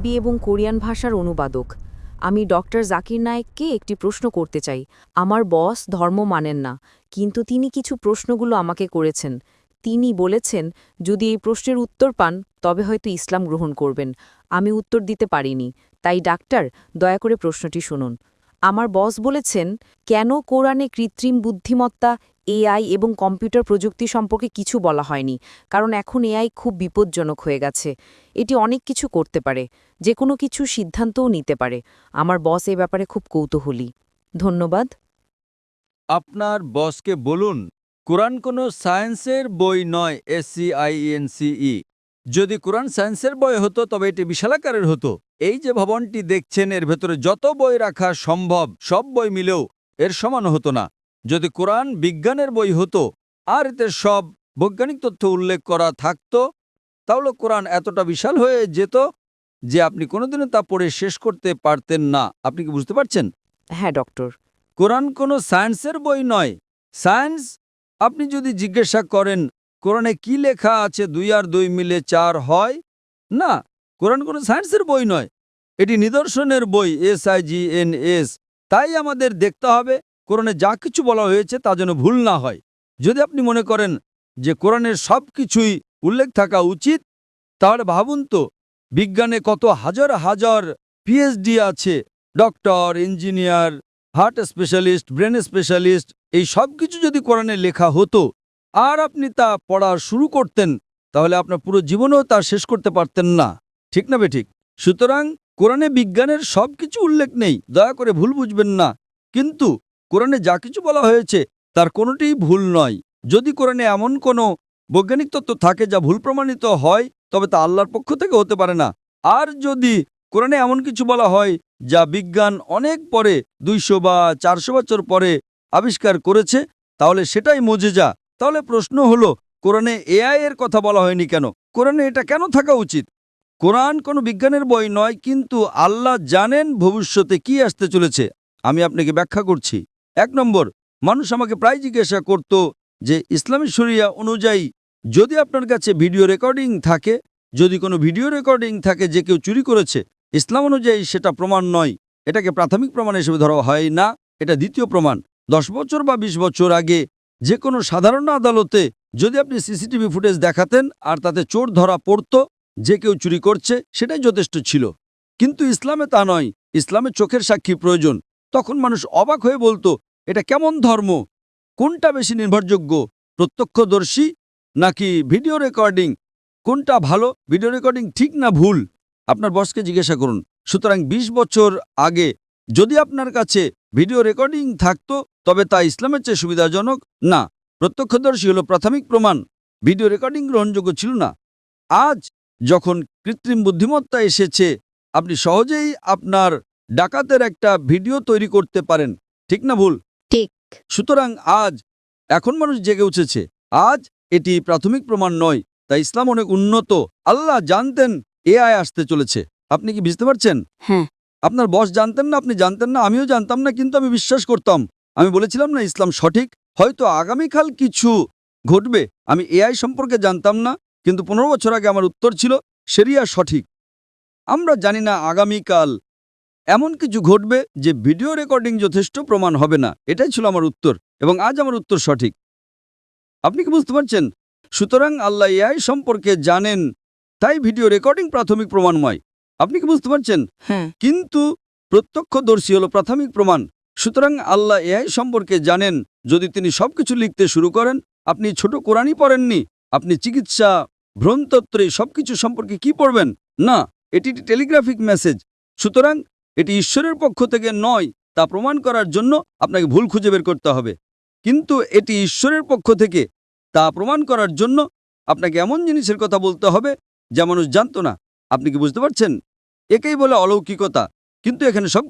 আরবি এবং কোরিয়ান ভাষার অনুবাদক। আমি ডক্টর জাকির নায়েককে একটি প্রশ্ন করতে চাই। আমার বস ধর্ম মানেন না, কিন্তু তিনি কিছু প্রশ্নগুলো আমাকে করেছেন। তিনি বলেছেন যদি এই প্রশ্নের উত্তর পান তবে হয়তো ইসলাম গ্রহণ করবেন। আমি উত্তর দিতে পারিনি, তাই ডাক্তার দয়া করে প্রশ্নটি শুনুন। আমার বস বলেছেন কেন কোরআনে কৃত্রিম বুদ্ধিমত্তা, এআই এবং কম্পিউটার প্রযুক্তি সম্পর্কে কিছু বলা হয়নি, কারণ এখন এআই খুব বিপজ্জনক হয়ে গেছে। এটি অনেক কিছু করতে পারে, যে কোনো কিছু সিদ্ধান্তও নিতে পারে। আমার বস এ ব্যাপারে খুব কৌতূহলী। ধন্যবাদ। আপনার বসকে বলুন কোরআন কোনো সায়েন্সের বই নয়। SCIENCE। যদি কোরআন সায়েন্সের বই হতো তবে এটি বিশালাকারের হতো। এই যে ভবনটি দেখছেন এর ভেতরে যত বই রাখা সম্ভব সব বই মিলেও এর সমান হতো না। যদি কোরআন বিজ্ঞানের বই হতো আর এতে সব বৈজ্ঞানিক তথ্য উল্লেখ করা থাকতো তাহলে কোরআন এতটা বিশাল হয়ে যেত যে আপনি কোনোদিনও তা পড়ে শেষ করতে পারতেন না। আপনি কি বুঝতে পারছেন? হ্যাঁ ডক্টর। কোরআন কোনো সায়েন্সের বই নয়। সায়েন্স, আপনি যদি জিজ্ঞাসা করেন কোরআনে কি লেখা আছে 2 আর 2 মিলে 4 হয়, না, কোরআন কোনো সায়েন্সের বই নয়। এটি নিদর্শনের বই। SIGNS। তাই আমাদের দেখতে হবে কোরআনে যা কিছু বলা হয়েছে তা যেন ভুল না হয়। যদি আপনি মনে করেন যে কোরআনের সব কিছুই উল্লেখ থাকা উচিত, তাহলে ভাবুন তো বিজ্ঞানে কত হাজার হাজার PhD আছে, doctor, engineer, heart specialist, brain specialist, এই সব কিছু যদি কোরআনে লেখা হতো আর আপনি তা পড়া শুরু করতেন তাহলে আপনার পুরো জীবনেও তা শেষ করতে পারতেন না। ঠিক না বেঠিক? সুতরাং কোরআনে বিজ্ঞানের সব কিছু উল্লেখ নেই, দয়া করে ভুল বুঝবেন না। কিন্তু কোরআনে যা কিছু বলা হয়েছে তার কোনোটিই ভুল নয়। যদি কোরআনে এমন কোনো বৈজ্ঞানিক তত্ত্ব থাকে যা ভুল প্রমাণিত হয় তবে তা আল্লাহর পক্ষ থেকে হতে পারে না। আর যদি কোরআনে এমন কিছু বলা হয় যা বিজ্ঞান অনেক পরে 200 বা 400 বছর পরে আবিষ্কার করেছে তাহলে সেটাই মুজিজা। তাহলে প্রশ্ন হলো কোরআনে AI এর কথা বলা হয়নি কেন? কোরআনে এটা কেন থাকা উচিত? কোরআন কোনো বিজ্ঞানের বই নয়, কিন্তু আল্লাহ জানেন ভবিষ্যতে কি আসতে চলেছে। আমি আপনাকে ব্যাখ্যা করছি। 1 নম্বর, মানুষ আমাকে প্রায় জিজ্ঞাসা করত যে ইসলামী শরিয়া অনুযায়ী যদি আপনার কাছে ভিডিও রেকর্ডিং থাকে, যদি কোনো ভিডিও রেকর্ডিং থাকে যে কেউ চুরি করেছে, ইসলাম অনুযায়ী সেটা প্রমাণ নয়। এটাকে প্রাথমিক প্রমাণ হিসেবে ধরা হয় না, এটা দ্বিতীয় প্রমাণ। 10 বছর বা 20 বছর আগে যে কোনো সাধারণ আদালতে যদি আপনি CCTV ফুটেজ দেখাতেন আর তাতে চোর ধরা পড়ত যে কেউ চুরি করছে, সেটাই যথেষ্ট ছিল। কিন্তু ইসলামে তা নয়। ইসলামে চোখের সাক্ষী প্রয়োজন। তখন মানুষ অবাক হয়ে বলতো এটা কেমন ধর্ম? কোনটা বেশি নির্ভরযোগ্য, প্রত্যক্ষদর্শী নাকি ভিডিও রেকর্ডিং? কোনটা ভালো, ভিডিও রেকর্ডিং ঠিক না ভুল? আপনার বসকে জিজ্ঞাসা করুন। সুতরাং 20 বছর আগে যদি আপনার কাছে ভিডিও রেকর্ডিং থাকতো তবে তা ইসলামের চেয়ে সুবিধাজনক না। প্রত্যক্ষদর্শী হলো প্রাথমিক প্রমাণ, ভিডিও রেকর্ডিং গ্রহণযোগ্য ছিল না। আজ যখন কৃত্রিম বুদ্ধিমত্তা এসেছে আপনি সহজেই আপনার ডাকাতের একটা ভিডিও তৈরি করতে পারেন। ঠিক না ভুল? ঠিক। সুতরাং এখন মানুষ জেগে উঠেছে। আজ এটি প্রাথমিক প্রমাণ নয়। তাই ইসলাম অনেক উন্নত। আল্লাহ জানতেন AI আসতে চলেছে। আপনি কি বুঝতে পারছেন? হ্যাঁ। আপনার বস জানতেন না, আপনি জানতেন না, আমিও জানতাম না, কিন্তু আমি বিশ্বাস করতাম। আমি বলেছিলাম না ইসলাম সঠিক। হয়তো আগামীকাল কিছু ঘটবে। আমি AI সম্পর্কে জানতাম না, কিন্তু 15 বছর আগে আমার উত্তর ছিল শরিয়া সঠিক। আমরা জানি না আগামীকাল এমন কিছু ঘটবে যে ভিডিও রেকর্ডিং যথেষ্ট প্রমাণ হবে না। এটাই ছিল আমার উত্তর, এবং আজ আমার উত্তর সঠিক। আপনি কি বুঝতে পারছেন? সুতরাং আল্লাহ AI সম্পর্কে জানেন, তাই ভিডিও রেকর্ডিং প্রাথমিক প্রমাণময়। আপনি কি বুঝতে পারছেন? হ্যাঁ। কিন্তু প্রত্যক্ষদর্শী হলো প্রাথমিক প্রমাণ। সুতরাং আল্লাহ AI সম্পর্কে জানেন। যদি তিনি সবকিছু লিখতে শুরু করেন, আপনি ছোট কোরআনই পড়েননি, আপনি চিকিৎসা, ভ্রূণতত্ত্ব সবকিছু সম্পর্কে কি পড়বেন? না, এটি টেলিগ্রাফিক মেসেজ। সুতরাং এটি ঈশ্বরের পক্ষ থেকে নয় তা প্রমাণ করার জন্য আপনাকে ভুল খুঁজে বের করতে হবে। কিন্তু এটি ঈশ্বরের পক্ষ থেকে তা প্রমাণ করার জন্য আপনাকে এমন জিনিসের কথা বলতে হবে যা মানুষ জানত না। আপনি কি বুঝতে পারছেন? একেই বলে অলৌকিকতা। কিন্তু এখানে সব